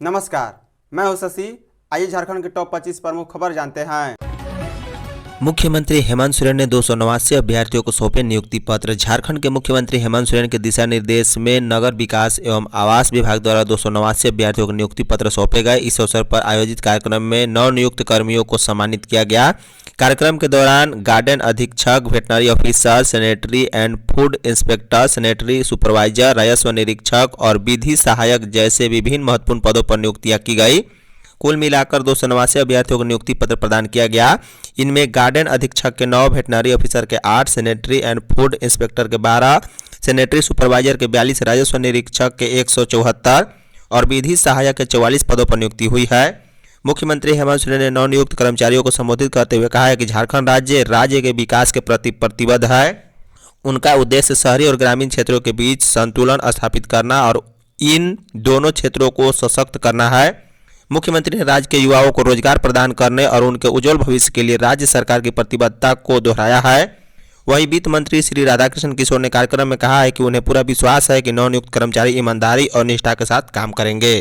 नमस्कार, मैं हूं शशि। आइए झारखंड के टॉप 25 प्रमुख खबर जानते हैं। मुख्यमंत्री हेमंत सोरेन ने 289 अभ्यर्थियों को सौंपे नियुक्ति पत्र। झारखंड के मुख्यमंत्री हेमंत सोरेन के दिशा निर्देश में नगर विकास एवं आवास विभाग द्वारा 289 अभ्यर्थियों को नियुक्ति पत्र सौंपे गए। इस अवसर पर आयोजित कार्यक्रम में नवनियुक्त कर्मियों को सम्मानित किया गया। कार्यक्रम के दौरान गार्डन अधीक्षक, veterinary officer, sanitary and food inspector, sanitary supervisor, राजस्व निरीक्षक और विधि सहायक जैसे विभिन्न महत्वपूर्ण पदों पर नियुक्तियां की गई। कुल मिलाकर 289 अभ्यर्थियों को नियुक्ति पत्र प्रदान किया गया। इनमें गार्डन अधीक्षक के 9, वेटनरी ऑफिसर के 8, सैनिटरी एंड फूड इंस्पेक्टर के 12, सैनिटरी सुपरवाइजर के 42, राजस्व निरीक्षक के 174 और विधि सहायक के 44 पदों पर नियुक्ति हुई है। मुख्यमंत्री हेमंत सोरेन ने नवनियुक्त कर्मचारियों को संबोधित करते हुए कहा है कि झारखंड राज्य के विकास के प्रति प्रतिबद्ध है। उनका उद्देश्य शहरी और ग्रामीण क्षेत्रों के बीच संतुलन स्थापित करना और इन दोनों क्षेत्रों को सशक्त करना है। मुख्यमंत्री ने राज्य के युवाओं को रोजगार प्रदान करने और उनके उज्जवल भविष्य के लिए राज्य सरकार की प्रतिबद्धता को दोहराया है। वहीं वित्त मंत्री श्री राधाकृष्ण किशोर ने कार्यक्रम में कहा है कि उन्हें पूरा विश्वास है कि नवनियुक्त कर्मचारी ईमानदारी और निष्ठा के साथ काम करेंगे।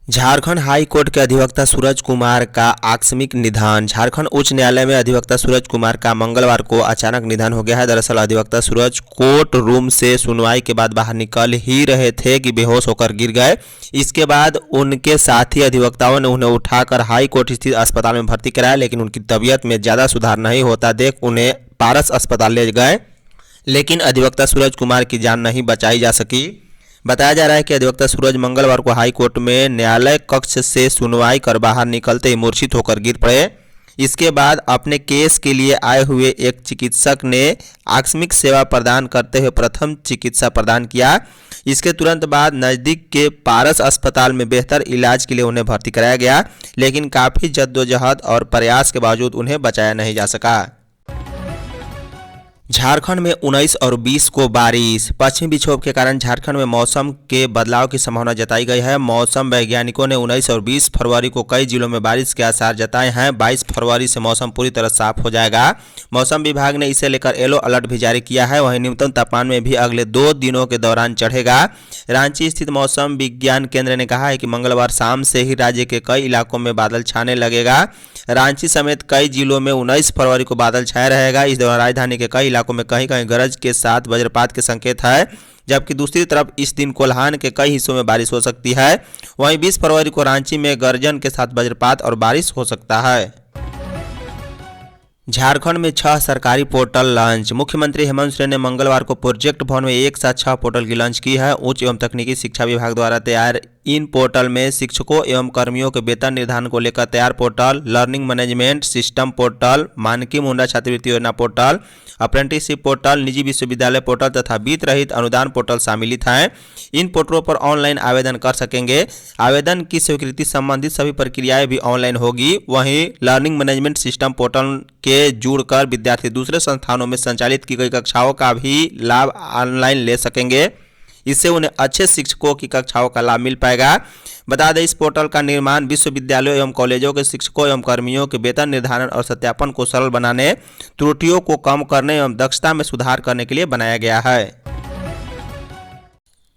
झारखंड हाई कोर्ट के अधिवक्ता सूरज कुमार का आकस्मिक निधन। झारखंड उच्च न्यायालय में अधिवक्ता सूरज कुमार का मंगलवार को अचानक निधन हो गया है। दरअसल अधिवक्ता सूरज कोर्ट रूम से सुनवाई के बाद बाहर निकल ही रहे थे कि बेहोश होकर गिर गए। इसके बाद उनके साथी अधिवक्ताओं ने उन्हें उठाकर हाई कोर्ट स्थित अस्पताल में भर्ती कराया, लेकिन उनकी तबीयत में ज़्यादा सुधार नहीं होता देख उन्हें पारस अस्पताल ले गए, लेकिन अधिवक्ता सूरज कुमार की जान नहीं बचाई जा सकी। बताया जा रहा है कि अधिवक्ता सूरज मंगलवार को हाई कोर्ट में न्यायालय कक्ष से सुनवाई कर बाहर निकलते ही मूर्छित होकर गिर पड़े। इसके बाद अपने केस के लिए आए हुए एक चिकित्सक ने आकस्मिक सेवा प्रदान करते हुए प्रथम चिकित्सा प्रदान किया। इसके तुरंत बाद नज़दीक के पारस अस्पताल में बेहतर इलाज के लिए उन्हें भर्ती कराया गया, लेकिन काफ़ी जद्दोजहद और प्रयास के बावजूद उन्हें बचाया नहीं जा सका। झारखंड में 19 और 20 को बारिश। पश्चिमी विक्षोभ के कारण झारखंड में मौसम के बदलाव की संभावना जताई गई है। मौसम वैज्ञानिकों ने 19 और 20 फरवरी को कई जिलों में बारिश के आसार जताए हैं। 22 फरवरी से मौसम पूरी तरह साफ हो जाएगा। मौसम विभाग ने इसे लेकर येलो अलर्ट भी जारी किया है। वहीं न्यूनतम तापमान में भी अगले 2 दिनों के दौरान चढ़ेगा। रांची स्थित मौसम विज्ञान केंद्र ने कहा है कि मंगलवार शाम से ही राज्य के कई इलाकों में बादल छाने लगेगा। रांची समेत कई जिलों में 19 फरवरी को बादल छाया रहेगा। इस दौरान राजधानी के कई इलाकों में कहीं कहीं गरज के साथ वज्रपात के संकेत है, जबकि दूसरी तरफ इस दिन कोल्हान के कई हिस्सों में बारिश हो सकती है। वहीं 20 फरवरी को रांची में गर्जन के साथ वज्रपात और बारिश हो सकता है। झारखंड में 6 सरकारी पोर्टल लॉन्च। मुख्यमंत्री हेमंत सोरेन ने मंगलवार को प्रोजेक्ट भवन में एक साथ 6 पोर्टल की लॉन्च की है। उच्च एवं तकनीकी शिक्षा विभाग द्वारा तैयार इन पोर्टल में शिक्षकों एवं कर्मियों के वेतन निर्धारण को लेकर तैयार portal, learning management system portal, Manki Munda छात्रवृत्ति योजना पोर्टल, अप्रेंटिसशिप पोर्टल, निजी विश्वविद्यालय पोर्टल तथा वित्त रहित अनुदान पोर्टल सम्मिलित हैं। इन पोर्टलों पर ऑनलाइन आवेदन कर सकेंगे। आवेदन की स्वीकृति संबंधित सभी प्रक्रियाएं भी ऑनलाइन होगी। वहीं लर्निंग मैनेजमेंट सिस्टम पोर्टल के जुड़कर विद्यार्थी दूसरे संस्थानों में संचालित की गई कक्षाओं का भी लाभ ऑनलाइन ले सकेंगे। इससे उन्हें अच्छे शिक्षकों की कक्षाओं का लाभ मिल पाएगा। बता दें, इस पोर्टल का निर्माण विश्वविद्यालयों एवं कॉलेजों के शिक्षकों एवं कर्मियों के वेतन निर्धारण और सत्यापन को सरल बनाने, त्रुटियों को कम करने एवं दक्षता में सुधार करने के लिए बनाया गया है।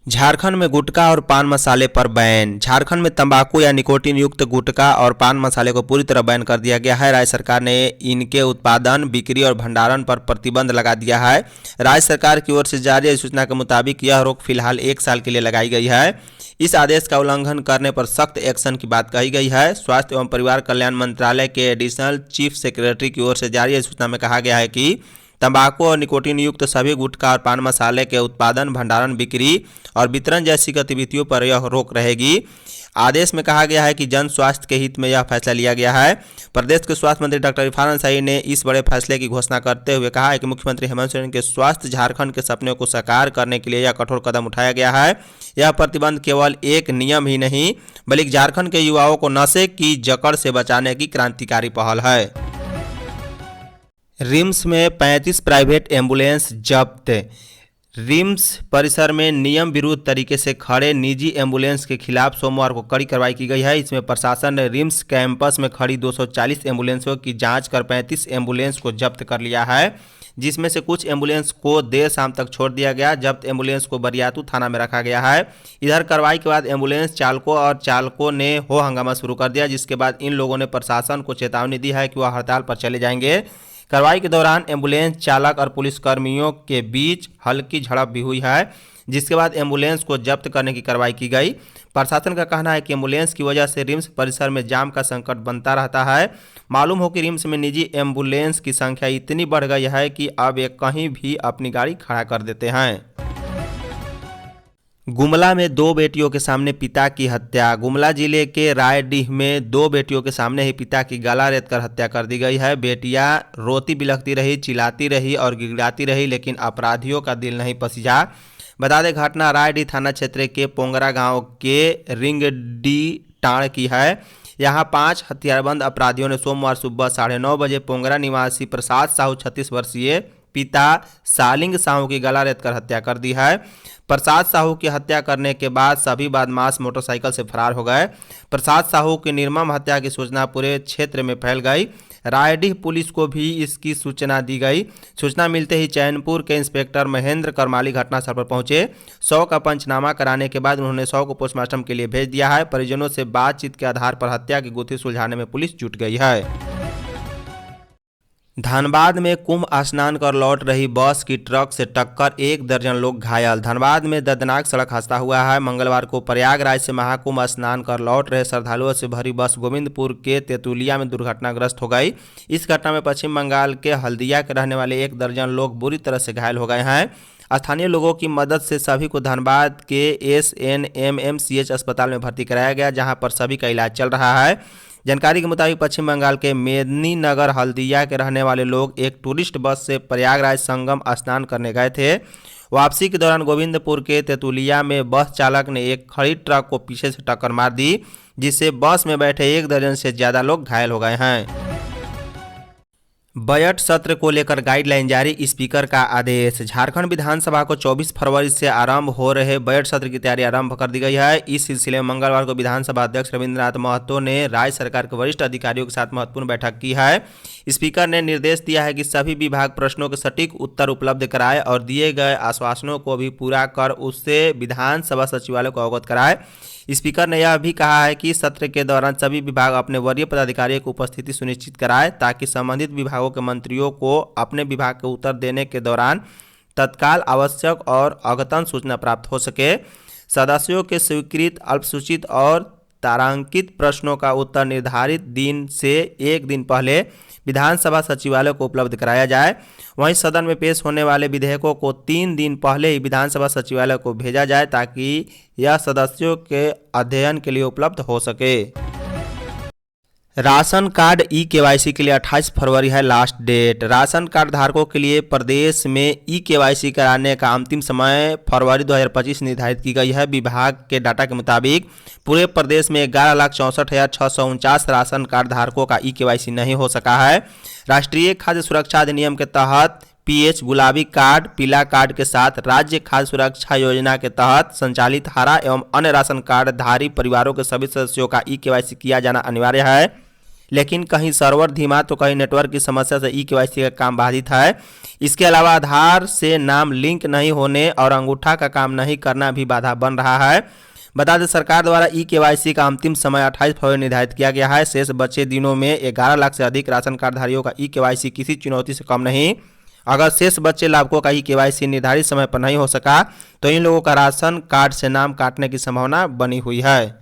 झारखंड में गुटखा और पान मसाले पर बैन। झारखंड में तंबाकू या निकोटीन युक्त गुटखा और पान मसाले को पूरी तरह बैन कर दिया गया है। राज्य सरकार ने इनके उत्पादन, बिक्री और भंडारण पर प्रतिबंध लगा दिया है। राज्य सरकार की ओर से जारी सूचना के मुताबिक यह रोक फिलहाल 1 साल के लिए लगाई गई है। इस आदेश का उल्लंघन करने पर सख्त एक्शन की बात कही गई है। स्वास्थ्य एवं परिवार कल्याण मंत्रालय के एडिशनल चीफ सेक्रेटरी की ओर से जारी सूचना में कहा गया है कि तंबाकू और निकोटीन युक्त सभी गुटखा और पान मसाले के उत्पादन, भंडारण, बिक्री और वितरण जैसी गतिविधियों पर यह रोक रहेगी। आदेश में कहा गया है कि जन स्वास्थ्य के हित में यह फैसला लिया गया है। प्रदेश के स्वास्थ्य मंत्री डॉक्टर इरफान अंसारी ने इस बड़े फैसले की घोषणा करते हुए कहा है कि मुख्यमंत्री हेमंत सोरेन के स्वास्थ्य झारखंड के सपने को साकार करने के लिए यह कठोर कदम उठाया गया है। यह प्रतिबंध केवल एक नियम ही नहीं, बल्कि झारखंड के युवाओं को नशे की जकड़ से बचाने की क्रांतिकारी पहल है। रिम्स में 35 प्राइवेट एम्बुलेंस जब्त। रिम्स परिसर में नियम विरुद्ध तरीके से खड़े निजी एम्बुलेंस के खिलाफ सोमवार को कड़ी कार्रवाई की गई है। इसमें प्रशासन ने रिम्स कैंपस में खड़ी 240 एम्बुलेंसों की जांच कर 35 एम्बुलेंस को जब्त कर लिया है। जिसमें से कुछ एम्बुलेंस को देर शाम तक छोड़ दिया गया। जब्त एम्बुलेंस को बरियातू थाना में रखा गया है। इधर कार्रवाई के बाद एम्बुलेंस चालकों ने हो हंगामा शुरू कर दिया, जिसके बाद इन लोगों ने प्रशासन को चेतावनी दी है कि वह हड़ताल पर चले जाएंगे। कार्रवाई के दौरान एम्बुलेंस चालक और पुलिसकर्मियों के बीच हल्की झड़प भी हुई है, जिसके बाद एम्बुलेंस को जब्त करने की कार्रवाई की गई। प्रशासन का कहना है कि एम्बुलेंस की वजह से रिम्स परिसर में जाम का संकट बनता रहता है। मालूम हो कि रिम्स में निजी एम्बुलेंस की संख्या इतनी बढ़ गई है कि अब ये कहीं भी अपनी गाड़ी खड़ा कर देते हैं। गुमला में दो बेटियों के सामने पिता की हत्या। गुमला जिले के रायडीह में दो बेटियों के सामने ही पिता की गला रेतकर हत्या कर दी गई है। बेटियां रोती बिलखती रही, चिल्लाती रही और गिड़गिड़ाती रही, लेकिन अपराधियों का दिल नहीं पसीजा। बता दें, घटना रायडीह थाना क्षेत्र के पोंगरा गांव के रिंगडी टाड़ की है। यहां 5 हथियारबंद अपराधियों ने सोमवार सुबह 9:30 बजे पोंगरा निवासी प्रसाद साहू 36 वर्षीय पिता सालिंग साहू की गला रेतकर हत्या कर दी है। प्रसाद साहू की हत्या करने के बाद सभी बदमाश मोटरसाइकिल से फरार हो गए। प्रसाद साहू की निर्मम हत्या की सूचना पूरे क्षेत्र में फैल गई। रायडीह पुलिस को भी इसकी सूचना दी गई। सूचना मिलते ही चैनपुर के इंस्पेक्टर महेंद्र करमाली घटनास्थल पर पहुंचे। शव का पंचनामा कराने के बाद उन्होंने शव को पोस्टमार्टम के लिए भेज दिया है। परिजनों से बातचीत के आधार पर हत्या की गुत्थी सुलझाने में पुलिस जुट गई है। धनबाद में कुंभ स्नान कर लौट रही बस की ट्रक से टक्कर, 1 दर्जन लोग घायल। धनबाद में दर्दनाक सड़क हादसा हुआ है। मंगलवार को प्रयागराज से महाकुंभ स्नान कर लौट रहे श्रद्धालुओं से भरी बस गोविंदपुर के तेतुलिया में दुर्घटनाग्रस्त हो गई। इस घटना में पश्चिम बंगाल के हल्दिया के रहने वाले 1 दर्जन लोग बुरी तरह से घायल हो गए हैं। स्थानीय लोगों की मदद से सभी को धनबाद के SNMMCH अस्पताल में भर्ती कराया गया, जहां पर सभी का इलाज चल रहा है। जानकारी के मुताबिक पश्चिम बंगाल के मेदिनीनगर हल्दिया के रहने वाले लोग एक टूरिस्ट बस से प्रयागराज संगम स्नान करने गए थे। वापसी के दौरान गोविंदपुर के तेतुलिया में बस चालक ने एक खड़ी ट्रक को पीछे से टक्कर मार दी, जिससे बस में बैठे 1 दर्जन से ज़्यादा लोग घायल हो गए हैं। बजट सत्र को लेकर गाइडलाइन जारी, स्पीकर का आदेश। झारखंड विधानसभा को 24 फरवरी से आरंभ हो रहे बजट सत्र की तैयारी आरंभ कर दी गई है। इस सिलसिले में मंगलवार को विधानसभा अध्यक्ष रविंद्रनाथ महतो ने राज्य सरकार के वरिष्ठ अधिकारियों के साथ महत्वपूर्ण बैठक की है। स्पीकर ने निर्देश दिया है कि सभी विभाग प्रश्नों के सटीक उत्तर उपलब्ध कराए और दिए गए आश्वासनों को भी पूरा कर उससे विधानसभा सचिवालय को अवगत कराए। स्पीकर ने यह भी कहा है कि सत्र के दौरान सभी विभाग अपने वरीय पदाधिकारियों की उपस्थिति सुनिश्चित कराए, ताकि संबंधित विभागों के मंत्रियों को अपने विभाग के उत्तर देने के दौरान तत्काल आवश्यक और अद्यतन सूचना प्राप्त हो सके। सदस्यों के स्वीकृत अल्पसूचित और तारांकित प्रश्नों का उत्तर निर्धारित दिन से 1 दिन पहले विधानसभा सचिवालय को उपलब्ध कराया जाए। वहीं सदन में पेश होने वाले विधेयकों को 3 दिन पहले ही विधानसभा सचिवालय को भेजा जाए, ताकि यह सदस्यों के अध्ययन के लिए उपलब्ध हो सके। राशन कार्ड ई-KYC के लिए 28 फरवरी है लास्ट डेट। राशन कार्ड धारकों के लिए प्रदेश में ई-KYC कराने का अंतिम समय फरवरी 2025 निर्धारित की गई है। विभाग के डाटा के मुताबिक पूरे प्रदेश में 11,64,649 राशन कार्ड धारकों का ई-KYC नहीं हो सका है। राष्ट्रीय खाद्य सुरक्षा अधिनियम के तहत PH गुलाबी कार्ड, पीला कार्ड के साथ राज्य खाद्य सुरक्षा योजना के तहत संचालित हरा एवं अन्य राशन कार्ड धारी परिवारों के सभी सदस्यों का ई-KYC किया जाना अनिवार्य है। लेकिन कहीं सर्वर धीमा तो कहीं नेटवर्क की समस्या से ई-KYC का काम बाधित है। इसके अलावा आधार से नाम लिंक नहीं होने और अंगूठा का काम नहीं करना भी बाधा बन रहा है। बता दें, सरकार द्वारा ई-KYC का अंतिम समय 28 फरवरी निर्धारित किया गया है। शेष बचे दिनों में 11 लाख से अधिक राशन कार्डधारियों का ई-KYC किसी चुनौती से कम नहीं। अगर शेष बच्चे लाभुकों का ई-KYC निर्धारित समय पर नहीं हो सका तो इन लोगों का राशन कार्ड से नाम काटने की संभावना बनी हुई है।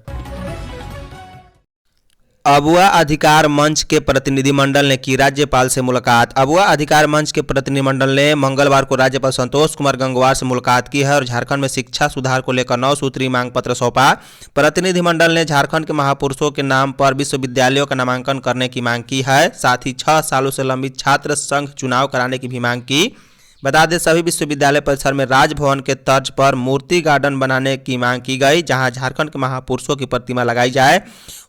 अबुआ अधिकार मंच के प्रतिनिधिमंडल ने की राज्यपाल से मुलाकात। अबुआ अधिकार मंच के प्रतिनिधिमंडल ने मंगलवार को राज्यपाल संतोष कुमार गंगवार से मुलाकात की है और झारखंड में शिक्षा सुधार को लेकर 9 सूत्रीय मांग पत्र सौंपा। प्रतिनिधिमंडल ने झारखंड के महापुरुषों के नाम पर विश्वविद्यालयों का नामांकन करने की मांग की है। साथ ही 6 सालों से लंबित छात्र संघ चुनाव कराने की भी मांग की। बता दें सभी विश्वविद्यालय परिसर में राजभवन के तर्ज पर मूर्ति गार्डन बनाने की मांग की गई, जहां झारखंड के महापुरुषों की प्रतिमा लगाई जाए।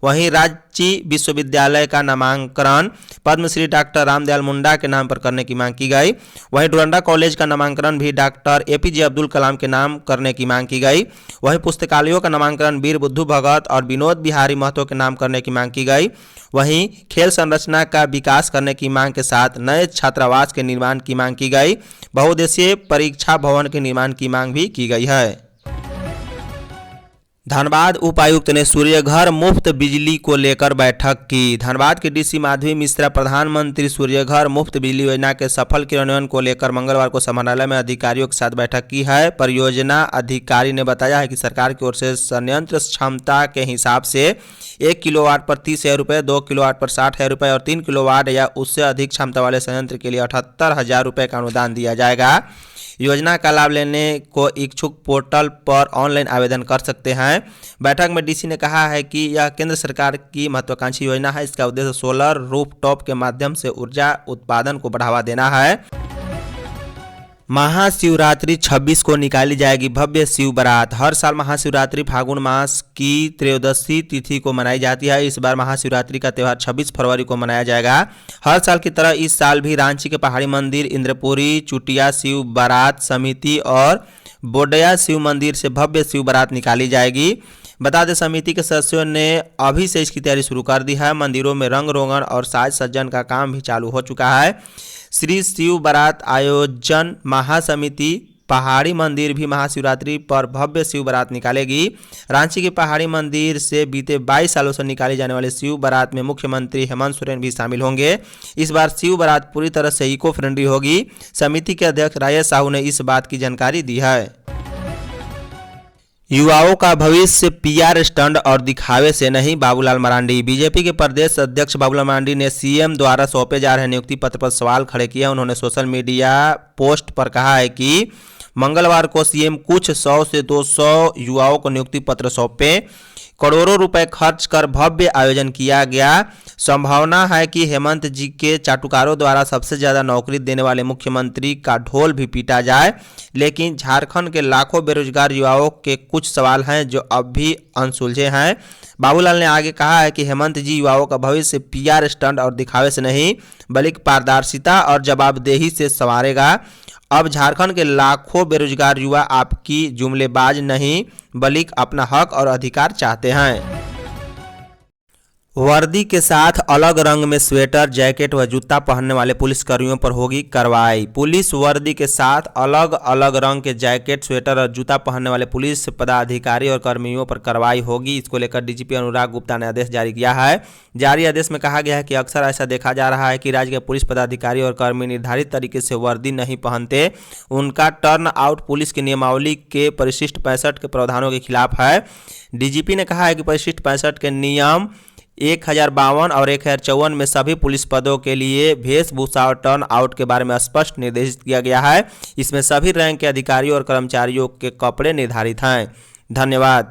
वहीं रांची विश्वविद्यालय का नामांकन पद्मश्री डॉक्टर रामदयाल मुंडा के नाम पर करने की मांग की गई। वहीं डोरंडा कॉलेज का नामांकन भी डॉक्टर एपीजे अब्दुल कलाम के नाम करने की मांग की गई। वहीं पुस्तकालयों का नामांकन वीर बुद्धू भगत और विनोद बिहारी महतो के नाम करने की मांग की गई। वहीं खेल संरचना का विकास करने की मांग के साथ नए छात्रावास के निर्माण की मांग की गई। बहुउद्देशीय परीक्षा भवन के निर्माण की मांग भी की गई है। धनबाद उपायुक्त ने सूर्यघर मुफ्त बिजली को लेकर बैठक की। धनबाद के डीसी माधवी मिश्रा प्रधानमंत्री सूर्यघर मुफ्त बिजली योजना के सफल क्रियान्वयन को लेकर मंगलवार को समाहरणालय में अधिकारियों के साथ बैठक की है। परियोजना अधिकारी ने बताया है कि सरकार की ओर से संयंत्र क्षमता के हिसाब से 1 किलोवाट पर 30,000 रुपये, 2 किलोवाट पर 60,000 रुपये और 3 किलोवाट या उससे अधिक क्षमता वाले संयंत्र के लिए 78,000 रुपये का अनुदान दिया जाएगा। योजना का लाभ लेने को इच्छुक पोर्टल पर ऑनलाइन आवेदन कर सकते हैं। बैठक में डीसी ने कहा है कि यह केंद्र सरकार की महत्वाकांक्षी योजना है। इसका उद्देश्य सोलर रूफटॉप के माध्यम से ऊर्जा उत्पादन को बढ़ावा देना है। महाशिवरात्रि 26 को निकाली जाएगी भव्य शिव बारात। हर साल महाशिवरात्रि फागुन मास की त्रयोदशी तिथि को मनाई जाती है। इस बार महाशिवरात्रि का त्यौहार 26 फरवरी को मनाया जाएगा। हर साल की तरह इस साल भी रांची के पहाड़ी मंदिर, इंद्रपुरी चुटिया शिव बारात समिति और बोडया शिव मंदिर से भव्य शिव बारात निकाली जाएगी। बता दें समिति के सदस्यों ने अभी से इसकी तैयारी शुरू कर दी है। मंदिरों में रंग रोगन और साज सज्जन का काम भी चालू हो चुका है। श्री शिव बारात आयोजन महासमिति पहाड़ी मंदिर भी महाशिवरात्रि पर भव्य शिव बारात निकालेगी। रांची के पहाड़ी मंदिर से बीते 22 सालों से निकाली जाने वाले शिव बारात में मुख्यमंत्री हेमंत सोरेन भी शामिल होंगे। इस बार शिव बारात पूरी तरह से इको फ्रेंडली होगी। समिति के अध्यक्ष राजेश साहू ने इस बात की जानकारी दी है। युवाओं का भविष्य पीआर स्टंट और दिखावे से नहीं, बाबूलाल मरांडी। बीजेपी के प्रदेश अध्यक्ष बाबूलाल मरांडी ने सीएम द्वारा सौंपे जा रहे नियुक्ति पत्र पर सवाल खड़े किया। उन्होंने सोशल मीडिया पोस्ट पर कहा है कि मंगलवार को सीएम कुछ 100 से 200 युवाओं को नियुक्ति पत्र सौंपे। करोड़ों रुपए खर्च कर भव्य आयोजन किया गया। संभावना है कि हेमंत जी के चाटुकारों द्वारा सबसे ज्यादा नौकरी देने वाले मुख्यमंत्री का ढोल भी पीटा जाए। लेकिन झारखंड के लाखों बेरोजगार युवाओं के कुछ सवाल हैं जो अब भी अनसुलझे हैं। बाबूलाल ने आगे कहा है कि हेमंत जी युवाओं का भविष्य पीआर स्टंट और दिखावे से नहीं बल्कि पारदर्शिता और जवाबदेही से संवारेगा। अब झारखंड के लाखों बेरोजगार युवा आपकी जुमलेबाज नहीं बल्कि अपना हक और अधिकार चाहते हैं। वर्दी के साथ अलग रंग में स्वेटर, जैकेट व जूता पहनने वाले पुलिसकर्मियों पर होगी कार्रवाई। पुलिस वर्दी के साथ अलग अलग रंग के जैकेट, स्वेटर और जूता पहनने वाले पुलिस पदाधिकारी और कर्मियों पर कार्रवाई होगी। इसको लेकर डीजीपी अनुराग गुप्ता ने आदेश जारी किया है। जारी आदेश में कहा गया है कि अक्सर ऐसा देखा जा रहा है कि राज्य के पुलिस पदाधिकारी और कर्मी निर्धारित तरीके से वर्दी नहीं पहनते। उनका टर्न आउट पुलिस की नियमावली के परिशिष्ट 65 के प्रावधानों के खिलाफ है। डीजीपी ने कहा है कि परिशिष्ट 65 के नियम 1052 और 1054 में सभी पुलिस पदों के लिए वेशभूषा और टर्न आउट के बारे में स्पष्ट निर्देशित किया गया है। इसमें सभी रैंक के अधिकारियों और कर्मचारियों के कपड़े निर्धारित हैं। धन्यवाद।